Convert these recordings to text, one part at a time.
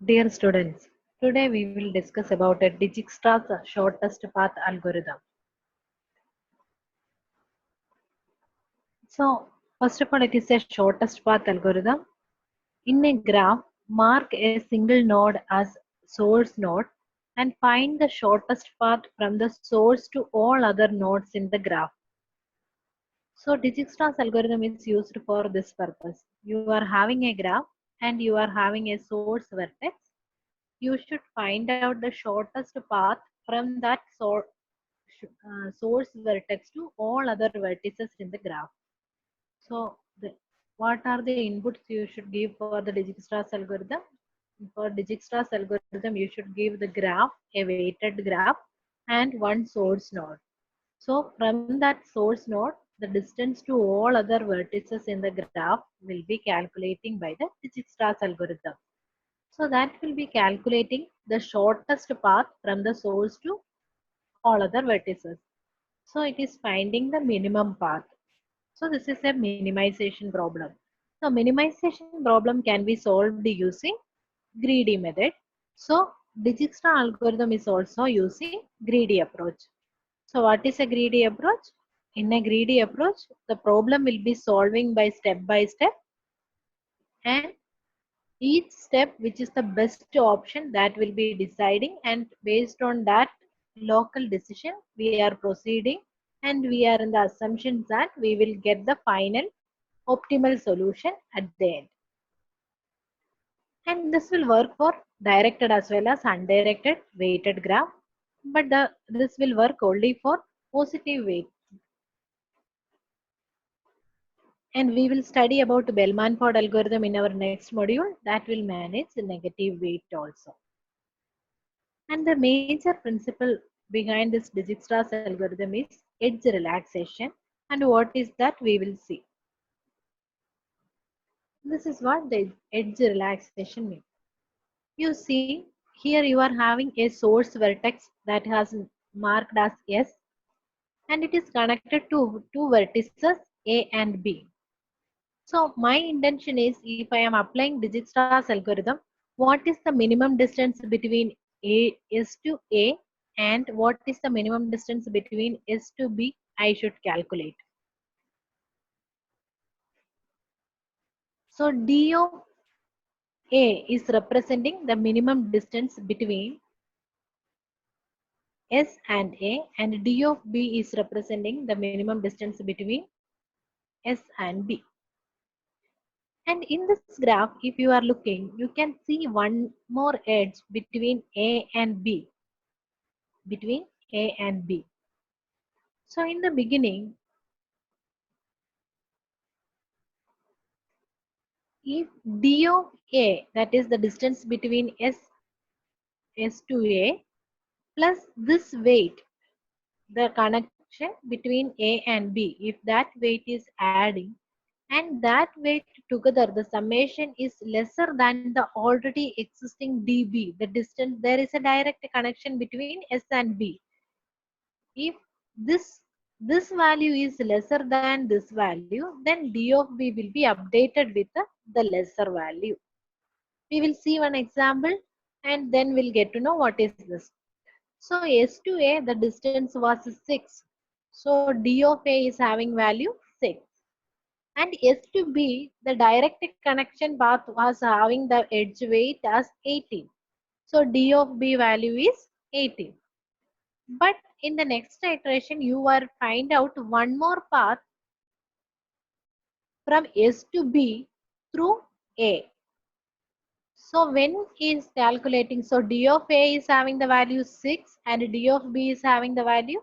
Dear students, today we will discuss about a Dijkstra's shortest path algorithm. So, first of all, it is a shortest path algorithm. In a graph, mark a single node as source node and find the shortest path from the source to all other nodes in the graph. So, Dijkstra's algorithm is used for this purpose. You are having a graph and you are having a source vertex. You should find out the shortest path from that source vertex to all other vertices in the graph. So, what are the inputs you should give for the Dijkstra's algorithm? For Dijkstra's algorithm, you should give the graph, a weighted graph, and one source node. So, from that source node, the distance to all other vertices in the graph will be calculating by the Dijkstra's algorithm. So that will be calculating the shortest path from the source to all other vertices. So it is finding the minimum path. So this is a minimization problem. So minimization problem can be solved using greedy method. So Dijkstra algorithm is also using greedy approach. So what is a greedy approach? In a greedy approach, the problem will be solving by step, and each step which is the best option that will be deciding, and based on that local decision we are proceeding, and we are in the assumptions that we will get the final optimal solution at the end. And this will work for directed as well as undirected weighted graph, but this will work only for positive weight. And we will study about Bellman-Ford algorithm in our next module that will manage the negative weight also. And the major principle behind this Dijkstra's algorithm is edge relaxation. And what is that we will see. This is what the edge relaxation means. You see, here you are having a source vertex that has marked as S, and it is connected to two vertices A and B. So my intention is, if I am applying Dijkstra's algorithm, what is the minimum distance between S to A, and what is the minimum distance between S to B I should calculate. So D of A is representing the minimum distance between S and A, and D of B is representing the minimum distance between S and B. And in this graph, if you are looking, you can see one more edge between A and B. Between A and B. So in the beginning, if D of A, that is the distance between S to A, plus this weight, the connection between A and B, if that weight is adding, and that weight together, the summation is lesser than the already existing dB, the distance, there is a direct connection between S and B. If this value is lesser than this value, then D of B will be updated with the lesser value. We will see one example and then we'll get to know what is this. So S to A, the distance was 6. So D of A is having value 6. And S to B, the direct connection path was having the edge weight as 18. So D of B value is 18. But in the next iteration, you will find out one more path from S to B through A. So when is calculating, so D of A is having the value 6 and D of B is having the value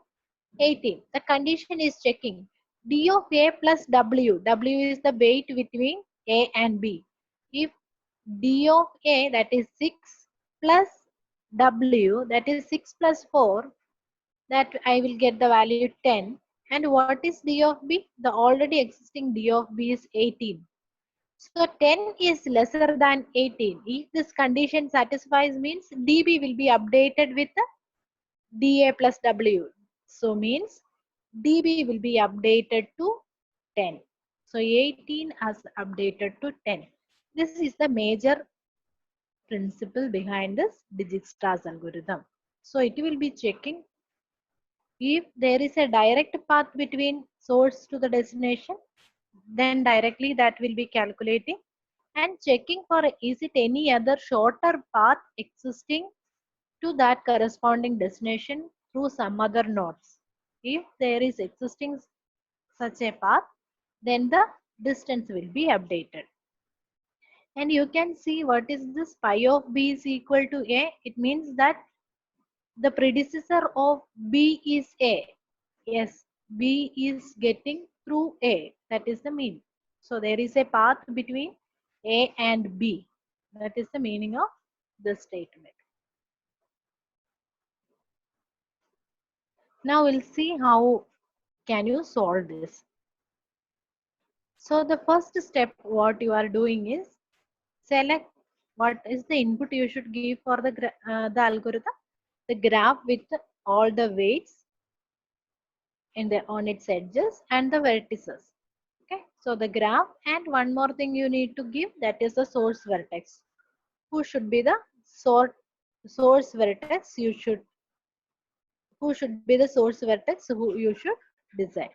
18. The condition is checking D of A plus W. W is the weight between A and B. If D of A, that is 6 plus W, that is 6 plus 4, that I will get the value 10. And what is D of B? The already existing D of B is 18. So 10 is lesser than 18. If this condition satisfies, means DB will be updated with DA plus W. So means DB will be updated to 10. So 18 has updated to 10. This is the major principle behind this Dijkstra's algorithm. So it will be checking if there is a direct path between source to the destination, then directly that will be calculating and checking for is it any other shorter path existing to that corresponding destination through some other nodes. If there is existing such a path, then the distance will be updated. And you can see what is this pi of b is equal to a. It means that the predecessor of b is a. Yes, b is getting through a. That is the mean. So there is a path between a and b. That is the meaning of this statement. Now we'll see how can you solve this. So the first step what you are doing is select what is the input you should give for the algorithm. The graph with all the weights in the on its edges and the vertices. Okay, so the graph, and one more thing you need to give, that is the source vertex. Who should be the source vertex who should be the source vertex who you should design.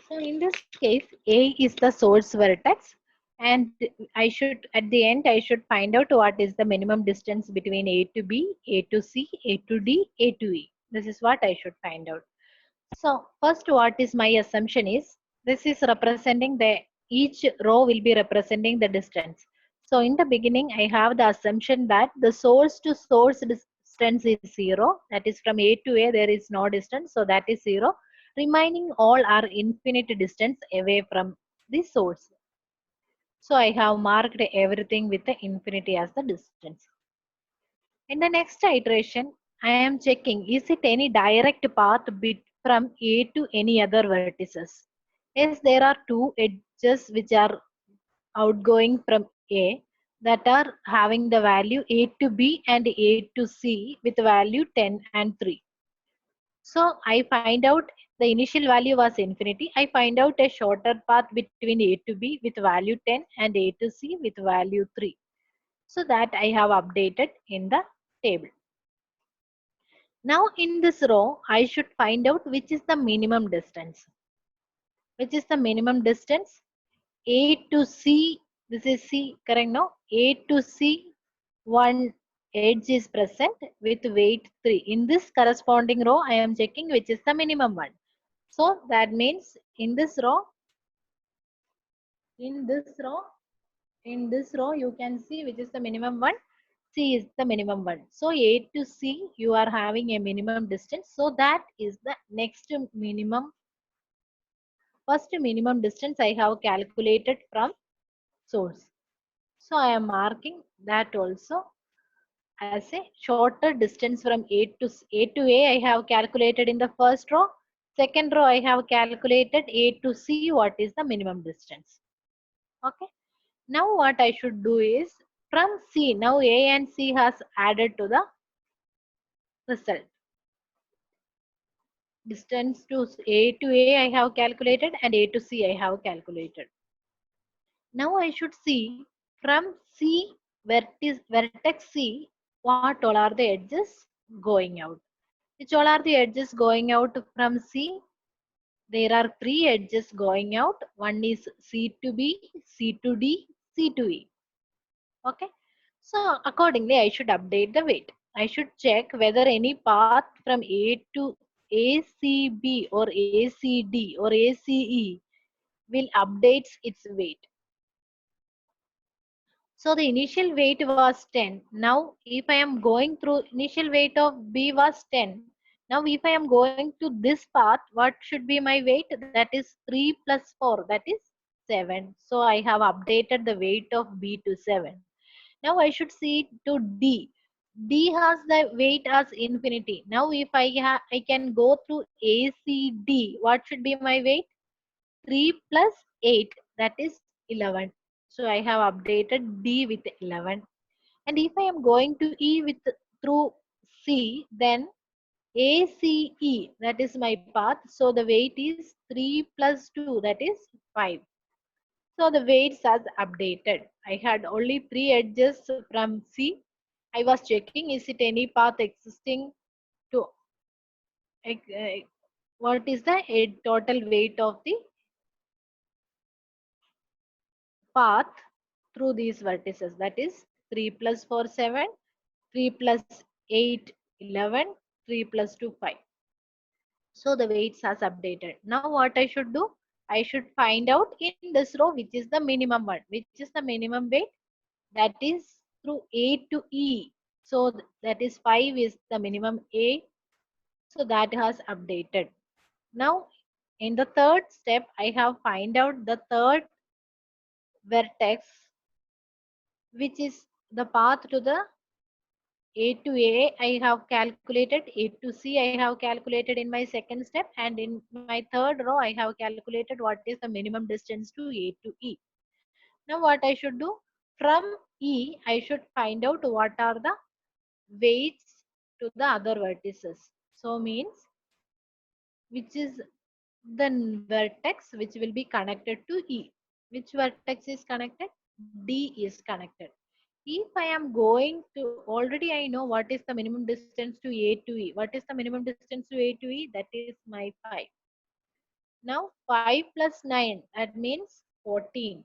So in this case, A is the source vertex, and I should, at the end, I should find out what is the minimum distance between A to B, A to C, A to D, A to E. This is what I should find out. So first, what is my assumption is, this is representing each row will be representing the distance. So in the beginning, I have the assumption that the source to source distance is 0. That is from A to A, there is no distance. So that is 0. Remaining all are infinite distance away from the source. So I have marked everything with the infinity as the distance. In the next iteration, I am checking is it any direct path from A to any other vertices. Yes, there are two edges which are outgoing from A that are having the value A to B and A to C with value 10 and 3. So I find out the initial value was infinity. I find out a shorter path between A to B with value 10 and A to C with value 3. So that I have updated in the table. Now in this row, I should find out which is the minimum distance. Which is the minimum distance? A to C, this is C, correct now? A to C, one edge is present with weight 3. In this corresponding row, I am checking which is the minimum one. So that means in this row, in this row, in this row, you can see which is the minimum one. C is the minimum one. So A to C, you are having a minimum distance. So that is the next minimum. First minimum distance I have calculated from source. So I am marking that also as a shorter distance from A I have calculated in the first row. Second row I have calculated A to C, what is the minimum distance. Okay. Now what I should do is from C, now A and C has added to the result. Distance to A I have calculated and A to C I have calculated. Now I should see from C vertex C what all are the edges going out. Which all are the edges going out from C? There are three edges going out. One is C to B, C to D, C to E. Okay. So accordingly, I should update the weight. I should check whether any path from A to ACB or ACD or ACE will updates its weight. So the initial weight was 10. Now if I am going through, initial weight of B was 10. Now if I am going to this path, what should be my weight? That is 3 plus 4, that is 7. So I have updated the weight of B to 7. Now I should see to D. D has the weight as infinity. Now if I can go through ACD, what should be my weight? 3 plus 8, that is 11. So I have updated D with 11. And if I am going to E with through C, then ACE, that is my path. So the weight is 3 plus 2, that is 5. So the weights as updated. I had only 3 edges from C. I was checking is it any path existing to what is the total weight of the path through these vertices. That is 3 plus 4 7, 3 plus 8 11, 3 plus 2 5. So the weights has updated. Now what I should do? I should find out in this row which is the minimum one. Which is the minimum weight? That is through A to E. So that is 5 is the minimum A. So that has updated. Now in the third step, I have find out the third vertex, which is the path to the A to A. I have calculated. A to C I have calculated in my second step, and in my third row I have calculated what is the minimum distance to A to E. Now what I should do? From E, I should find out what are the weights to the other vertices. So means which is the vertex which will be connected to E. Which vertex is connected? D is connected. If I am going to, already I know what is the minimum distance to A to E. What is the minimum distance to A to E? That is my 5. Now 5 plus 9, that means 14.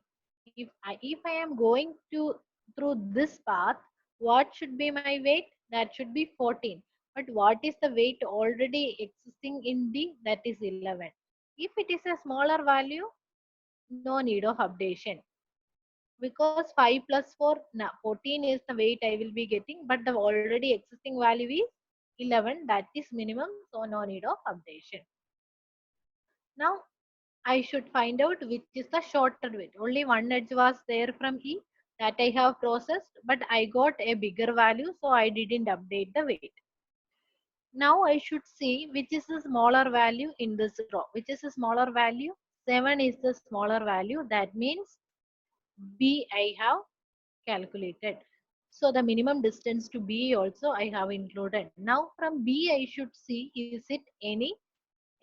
If I am going to through this path, what should be my weight? That should be 14. But what is the weight already existing in D? That is 11. If it is a smaller value, no need of updation. Because 5 plus 4, 14 is the weight I will be getting, but the already existing value is 11. That is minimum, so no need of updation. Now I should find out which is the shorter weight. Only one edge was there from E that I have processed, but I got a bigger value, so I didn't update the weight. Now I should see which is the smaller value in this row. Which is the smaller value? 7 is the smaller value. That means B I have calculated. So the minimum distance to B also I have included. Now from B I should see is it any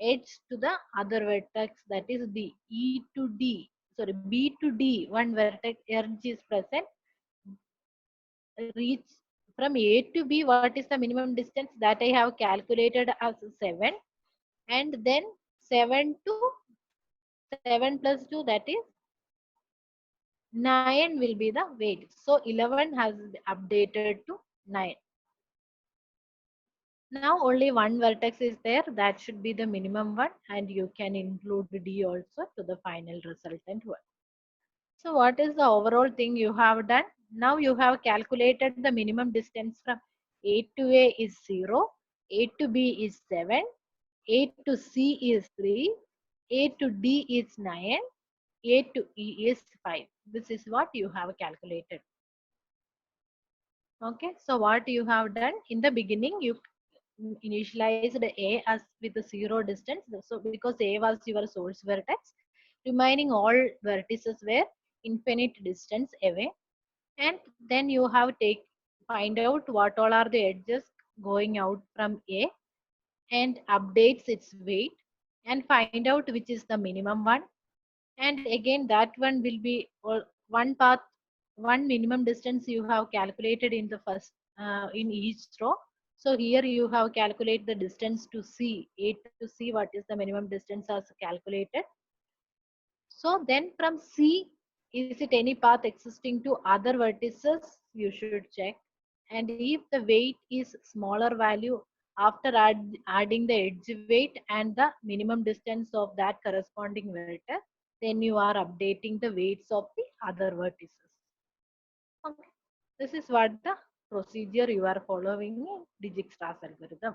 edge to the other vertex, that is the E to D. Sorry, B to D. One vertex edge is present. Reach from A to B. What is the minimum distance that I have calculated as 7? And then 7 to 7 plus 2, that is 9 will be the weight. So 11 has updated to 9. Now only one vertex is there. That should be the minimum one, and you can include D also to the final resultant one. So what is the overall thing you have done? Now you have calculated the minimum distance from A to A is 0, A to B is 7, A to C is 3, A to D is 9, A to E is 5. This is what you have calculated. Okay, so what you have done in the beginning, you initialized A as with the 0 distance. So because A was your source vertex, remaining all vertices were infinite distance away. And then you have find out what all are the edges going out from A and updates its weight and find out which is the minimum one. And again that one will be one path, one minimum distance you have calculated in the first in each row. So here you have calculated the distance to C, A to C, what is the minimum distance as calculated. So then from C, is it any path existing to other vertices? You should check. And if the weight is smaller value after adding the edge weight and the minimum distance of that corresponding vertex, then you are updating the weights of the other vertices. Okay. This is what the procedure you are following in Dijkstra's algorithm.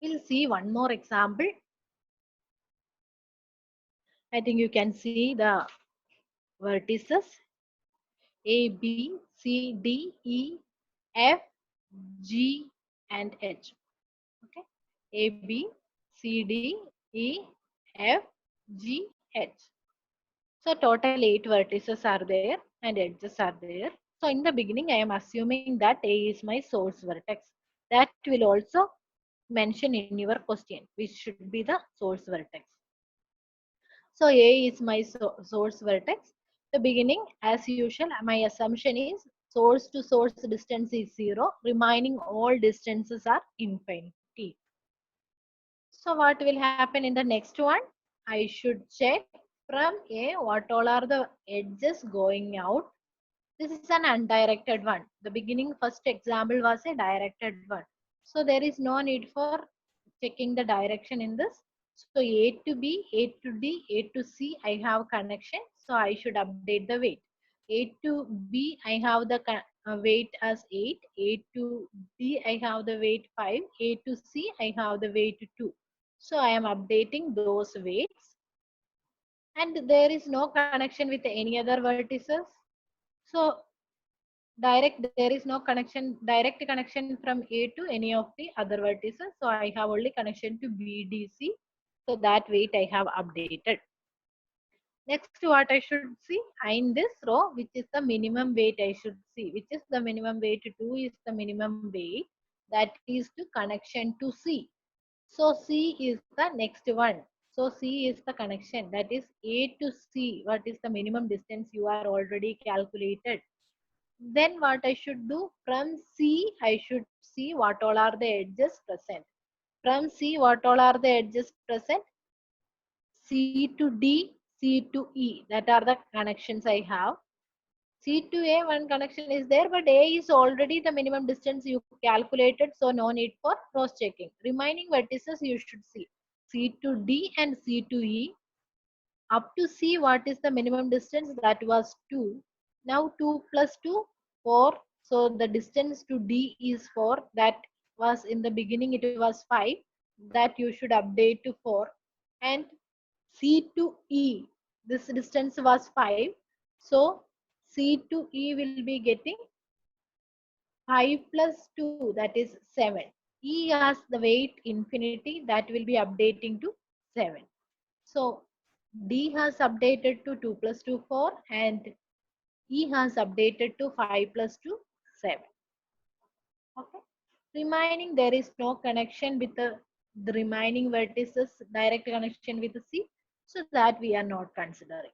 We'll see one more example. I think you can see the vertices A, B, C, D, E, F, G, and H. Okay. A, B, C, D, E, F, G, H. So total 8 vertices are there and edges are there. So in the beginning, I am assuming that A is my source vertex. That will also mention in your question, which should be the source vertex. So A is my source vertex. The beginning, as usual, my assumption is source to source distance is 0. Remaining all distances are infinity. So what will happen in the next one? I should check from A what all are the edges going out. This is an undirected one. The beginning first example was a directed one. So there is no need for checking the direction in this. So A to B, A to D, A to C, I have connection. So I should update the weight. A to B, I have the weight as 8. A to D, I have the weight 5. A to C, I have the weight 2. So I am updating those weights. And there is no connection with any other vertices. So there is no direct connection from A to any of the other vertices. So I have only connection to BDC. So that weight I have updated. Next, what I should see in this row, which is the minimum weight I should see, which is the minimum weight 2 is the minimum weight that is to connection to C. So C is the next one. So C is the connection, that is A to C. What is the minimum distance you are already calculated? Then what I should do, from C I should see what all are the edges present. From C what all are the edges present? C to D, C to E, that are the connections I have. C to A, one connection is there, but A is already the minimum distance you calculated, so no need for cross checking. Remaining vertices you should see C to D and C to E. Up to C, what is the minimum distance? That was 2. Now 2 plus 2, 4. So the distance to D is 4. That was in the beginning, it was 5. That you should update to 4. And C to E, this distance was 5. So C to E will be getting 5 plus 2, that is 7. E has the weight infinity, that will be updating to 7. So D has updated to 2 plus 2, 4, and E has updated to 5 plus 2, 7. Okay. Remaining, there is no connection with the remaining vertices, direct connection with the C. So that we are not considering.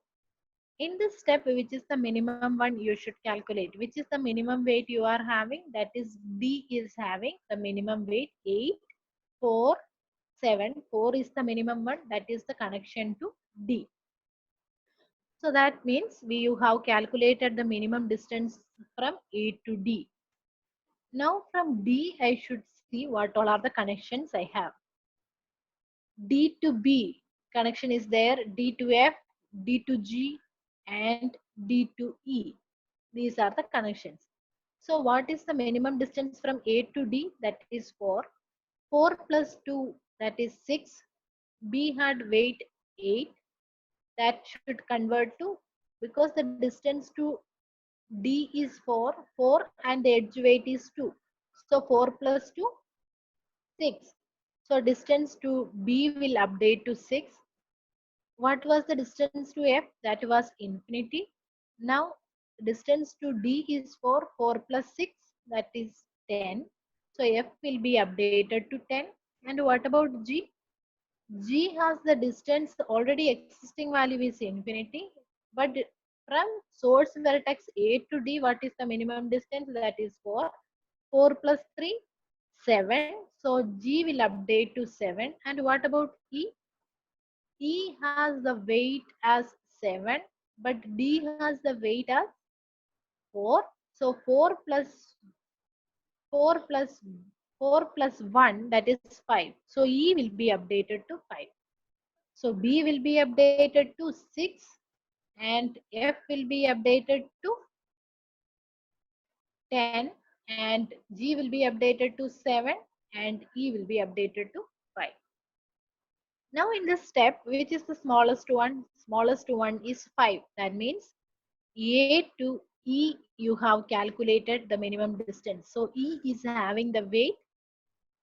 In this step, which is the minimum one you should calculate, which is the minimum weight you are having, that is D is having the minimum weight 8, 4, 7. 4 is the minimum one, that is the connection to D. So that means you have calculated the minimum distance from A to D. Now from D, I should see what all are the connections I have. D to B connection is there, D to F, D to G, and D to E. These are the connections. So what is the minimum distance from A to D? That is 4. 4 plus 2, that is 6. B had weight 8. That should convert to, because the distance to D is 4, 4 and the edge weight is 2. So 4 plus 2, 6. So distance to B will update to 6. What was the distance to F? That was infinity. Now distance to D is 4. 4 plus 6, that is 10. So F will be updated to 10. And what about G? G has the distance, already existing value is infinity, but from source vertex A to D, what is the minimum distance? That is 4. 4 plus 3, 7. So G will update to 7. And what about E? E has the weight as 7, but D has the weight as 4. So 4 plus 4 plus 1, that is 5. So E will be updated to 5. So B will be updated to 6 and F will be updated to 10 and G will be updated to 7 and E will be updated to 5. Now in this step, which is the smallest one is 5. That means A to E, you have calculated the minimum distance. So E is having the weight,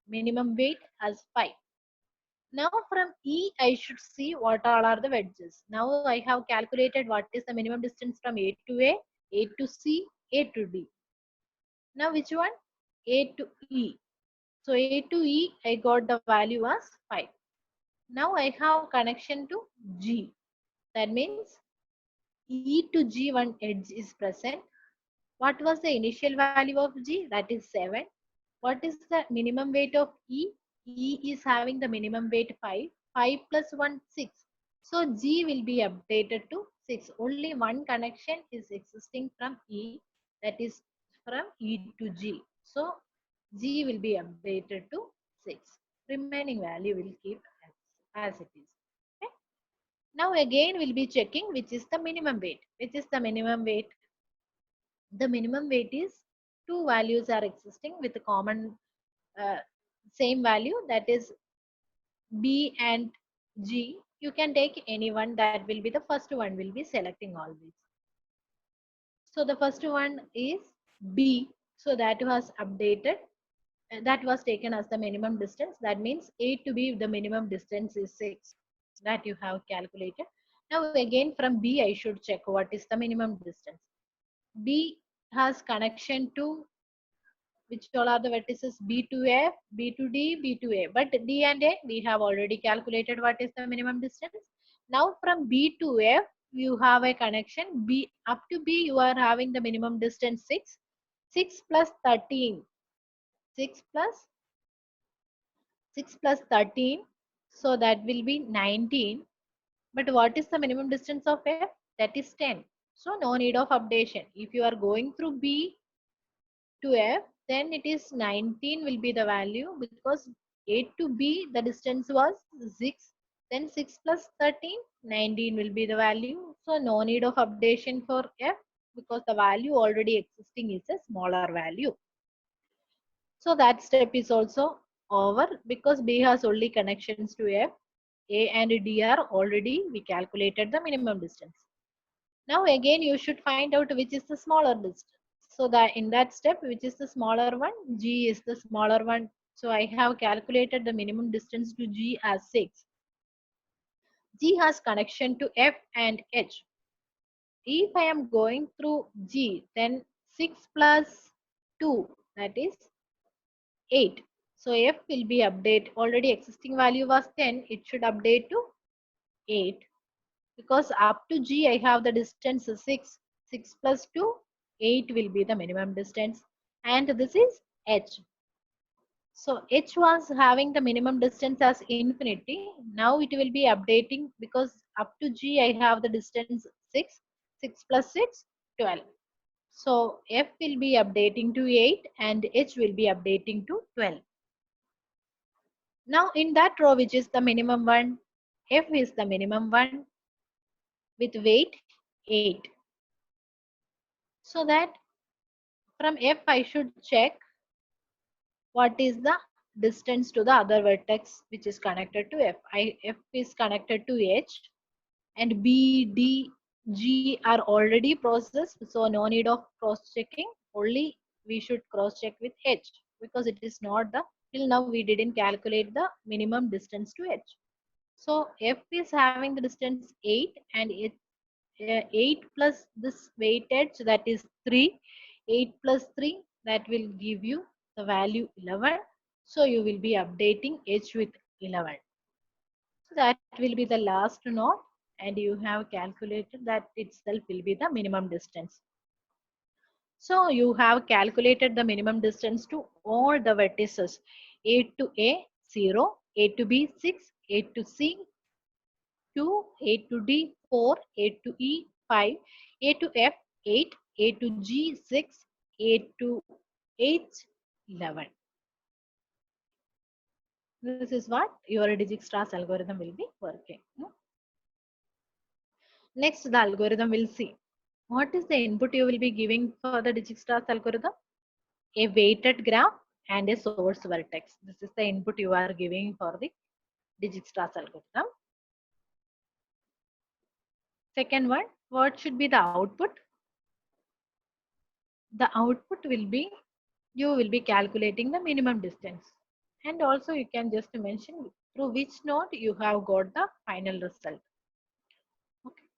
minimum weight as 5. Now from E, I should see what all are the wedges. Now I have calculated what is the minimum distance from A to C, A to D. Now which one? A to E. So A to E, I got the value as 5. Now I have connection to G. That means E to G one edge is present. What was the initial value of G? That is 7. What is the minimum weight of E? E is having the minimum weight 5. 5 plus 1, 6. So G will be updated to 6. Only one connection is existing from E, that is from E to G. So G will be updated to 6. Remaining value will keep as it is. Okay. Now again we'll be checking which is the minimum weight. Which is the minimum weight? The minimum weight is two values are existing with a common uh, same value, that is B and G. You can take any one, that will be the first one, will be selecting all these. So the first one is B. So that was updated. That was taken as the minimum distance. That means A to B, the minimum distance is 6. That you have calculated. Now again from B, I should check what is the minimum distance. B has connection to which all are the vertices? B to F, B to D, B to A. But D and A, we have already calculated what is the minimum distance. Now from B to F, you have a connection. B up to B, you are having the minimum distance 6. 6 plus 13. 6 plus 6 plus 13. So that will be 19. But what is the minimum distance of F? That is 10. So no need of updation. If you are going through B to F, then it is 19 will be the value, because A to B, the distance was 6. Then 6 plus 13, 19 will be the value. So no need of updation for F, because the value already existing is a smaller value. So that step is also over, because B has only connections to F. A and D are already, we calculated the minimum distance. Now again you should find out which is the smaller distance. So that in that step, which is the smaller one? G is the smaller one. So I have calculated the minimum distance to G as 6. G has connection to F and H. If I am going through G, then 6 plus 2, that is 8. So F will be update. Already existing value was 10. It should update to 8. Because up to G I have the distance 6. 6 plus 2, 8 will be the minimum distance. And this is H. So H was having the minimum distance as infinity. Now it will be updating, because up to G I have the distance 6. 6 plus 6, 12. So F will be updating to 8 and H will be updating to 12. Now in that row, which is the minimum one? F is the minimum one with weight 8. So that from F I should check what is the distance to the other vertex which is connected to F. F is connected to H, and B, D, G are already processed, so no need of cross checking. Only we should cross check with H, because it is not the, till now we didn't calculate the minimum distance to H. So F is having the distance 8, and 8 plus this weighted, so that is 3. 8 plus 3, that will give you the value 11. So you will be updating H with 11. So that will be the last node, and you have calculated that itself will be the minimum distance. So you have calculated the minimum distance to all the vertices. A to A 0, A to B 6, A to C 2, A to D 4, A to E 5, A to F 8, A to G 6, A to H 11. This is what your Dijkstra's algorithm will be working. Next, the algorithm will see. What is the input you will be giving for the Dijkstra's algorithm? A weighted graph and a source vertex. This is the input you are giving for the Dijkstra's algorithm. Second one, what should be the output? The output will be, you will be calculating the minimum distance. And also you can just mention through which node you have got the final result. Okay.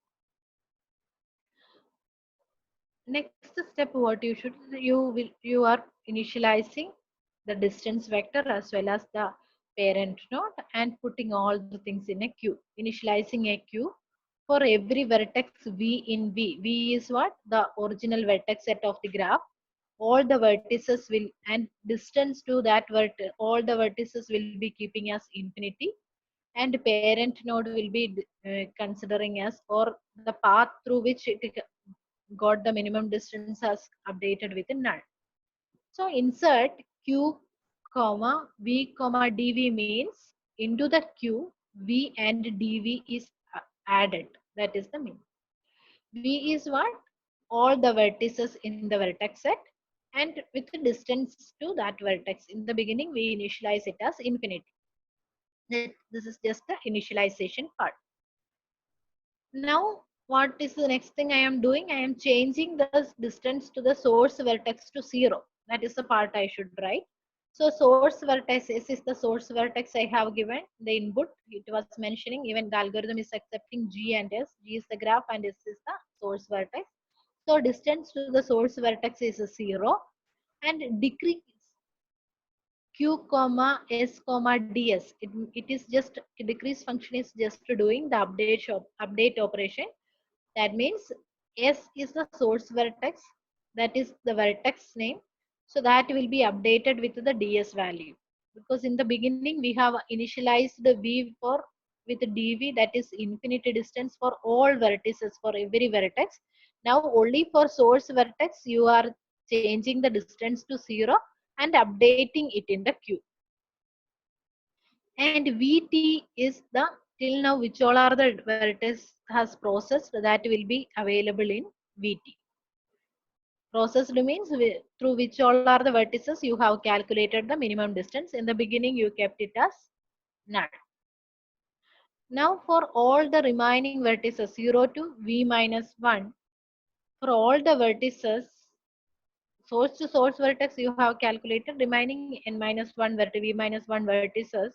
Next step, what you are initializing the distance vector as well as the parent node and putting all the things in a queue. Initializing a queue for every vertex v in v is what? The original vertex set of the graph. All the vertices will, and distance to that all the vertices will be keeping as infinity, and parent node will be considering as, or the path through which it got the minimum distance as updated with a null. So insert q comma v comma dv means into the q v and dv is added. That is the mean. V is what? All the vertices in the vertex set, and with the distance to that vertex. In the beginning, we initialize it as infinity. This is just the initialization part. Now, what is the next thing I am doing? I am changing the distance to the source vertex to 0. That is the part I should write. So source vertex, S is the source vertex I have given the input. It was mentioning even the algorithm is accepting G and S. G is the graph and S is the source vertex. So distance to the source vertex is 0, and decrease q comma s comma ds. It is just decrease function is just doing the update operation. That means S is the source vertex, that is the vertex name. So that will be updated with the ds value. Because in the beginning we have initialized the v for with dv, that is infinity distance for all vertices for every vertex. Now only for source vertex you are changing the distance to 0 and updating it in the queue. And vt is the till now which all are the vertex has processed that will be available in vt. Processed means through which all are the vertices you have calculated the minimum distance. In the beginning you kept it as null. Now for all the remaining vertices 0 to v minus 1, for all the vertices source to source vertex you have calculated, remaining n minus 1 v minus 1 vertices,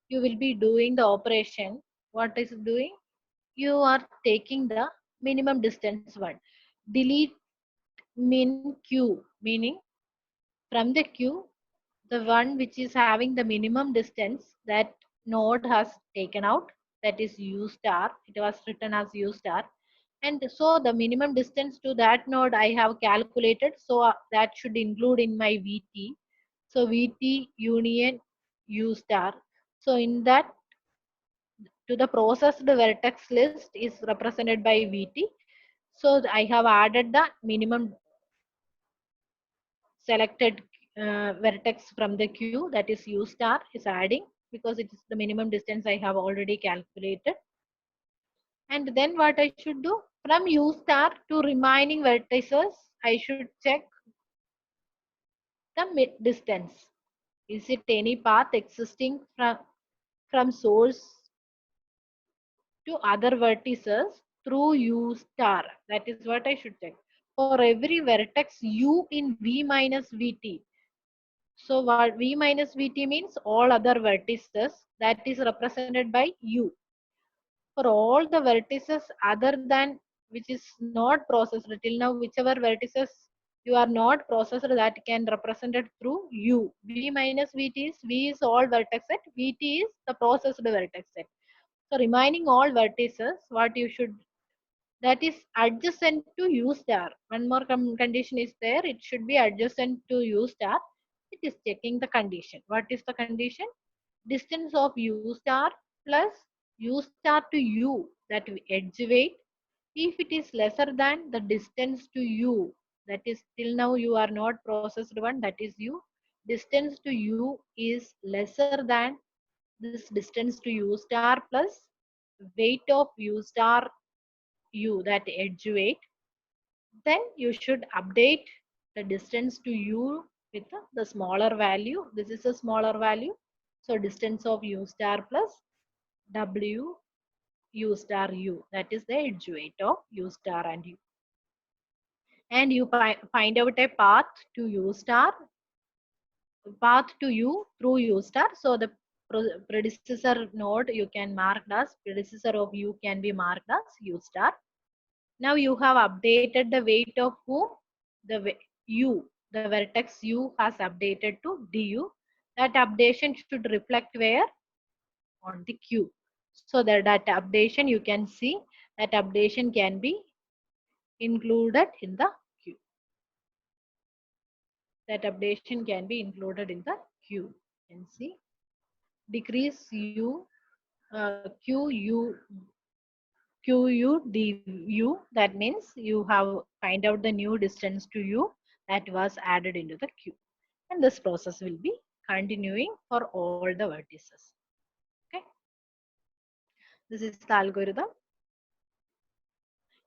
you will be doing the operation. What is doing? You are taking the minimum distance 1. Delete min q, meaning from the queue, the one which is having the minimum distance, that node has taken out, that is u star. It was written as u star. And so the minimum distance to that node I have calculated. So that should include in my VT. So VT union u star. So in that, to the processed vertex list is represented by VT. So I have added the minimum selected vertex from the queue, that is u star is adding, because it is the minimum distance I have already calculated. And then what I should do? From u star to remaining vertices, I should check the mid distance. Is it any path existing from source to other vertices through u star? That is what I should check. For every vertex u in v minus vt, so what v minus vt means all other vertices, that is represented by u. For all the vertices other than which is not processed till now, whichever vertices you are not processed, that can represented through u. V minus vt is, v is all vertex set, vt is the processed vertex set. So remaining all vertices, what you should, that is adjacent to u star. One more condition is there, it should be adjacent to u star. It is checking the condition. What is the condition? Distance of u star plus u star to u, that edge weight, if it is lesser than the distance to u, that is till now you are not processed one, that is u, distance to u is lesser than this distance to u star plus weight of u star u, that edge weight, then you should update the distance to u with the smaller value. This is a smaller value. So distance of u star plus w u star u, that is the edge weight of u star and u. And you find out a path to u star, path to u through u star. So the predecessor node you can mark as, predecessor of u can be marked as u star. Now you have updated the weight of whom? The u, the vertex u has updated to du. That updation should reflect where? On the queue. So that updation you can see that updation can be included in the queue. That updation can be included in the queue. And see, decrease u QU that means you have find out the new distance to u that was added into the queue, and this process will be continuing for all the vertices. Okay, this is the algorithm.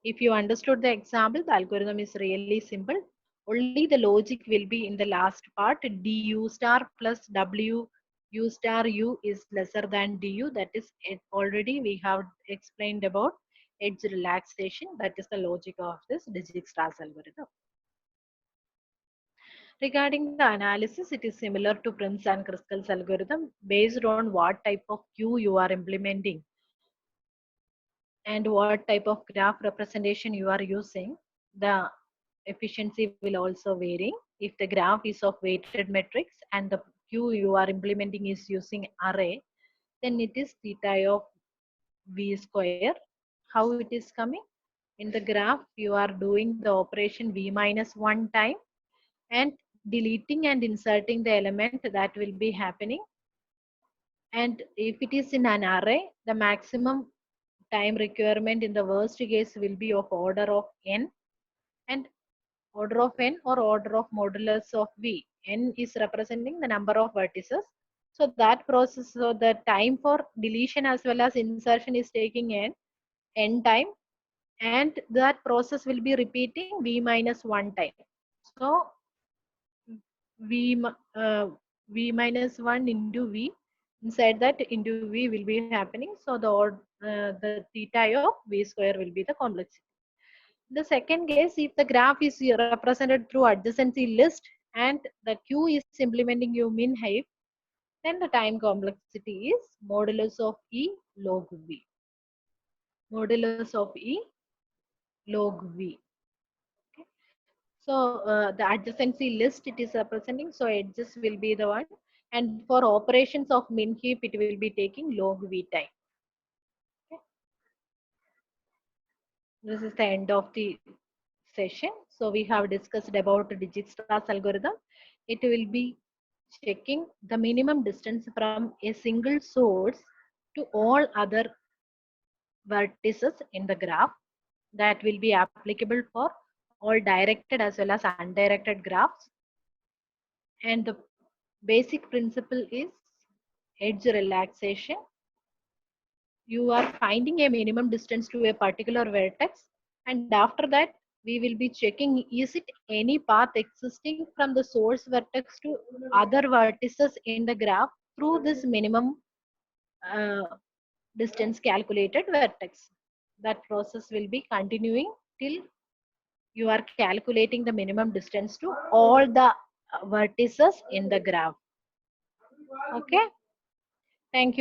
If you understood the example, the algorithm is really simple. Only the logic will be in the last part. Du star plus W u star u is lesser than du. That is it. Already we have explained about edge relaxation. That is the logic of this Dijkstra's algorithm. Regarding the analysis, it is similar to Prince and Kruskal's algorithm based on what type of queue you are implementing and what type of graph representation you are using. The efficiency will also vary. If the graph is of weighted matrix and the queue you are implementing is using array, then it is theta of v square. How it is coming? In the graph, you are doing the operation v minus 1 time and deleting and inserting the element that will be happening. And if it is in an array, the maximum time requirement in the worst case will be of order of n, and order of n or order of modulus of v. N is representing the number of vertices. So that process, so the time for deletion as well as insertion is taking n time, and that process will be repeating v minus 1 time. So v, v minus 1 into v, inside that into v will be happening. So the theta of v square will be the complexity. The second case, if the graph is represented through adjacency list and the queue is implementing u min height, then the time complexity is modulus of E log V. Modulus of E log V. Okay. So the adjacency list it is representing, so edges will be the one. And for operations of min heap, it will be taking log V time. Okay. This is the end of the session. So we have discussed about Dijkstra's algorithm. It will be checking the minimum distance from a single source to all other vertices in the graph. That will be applicable for all directed as well as undirected graphs. And the basic principle is edge relaxation. You are finding a minimum distance to a particular vertex, and after that we will be checking is it any path existing from the source vertex to other vertices in the graph through this minimum uh, distance calculated vertex. That process will be continuing till you are calculating the minimum distance to all the vertices in the graph. Okay, thank you.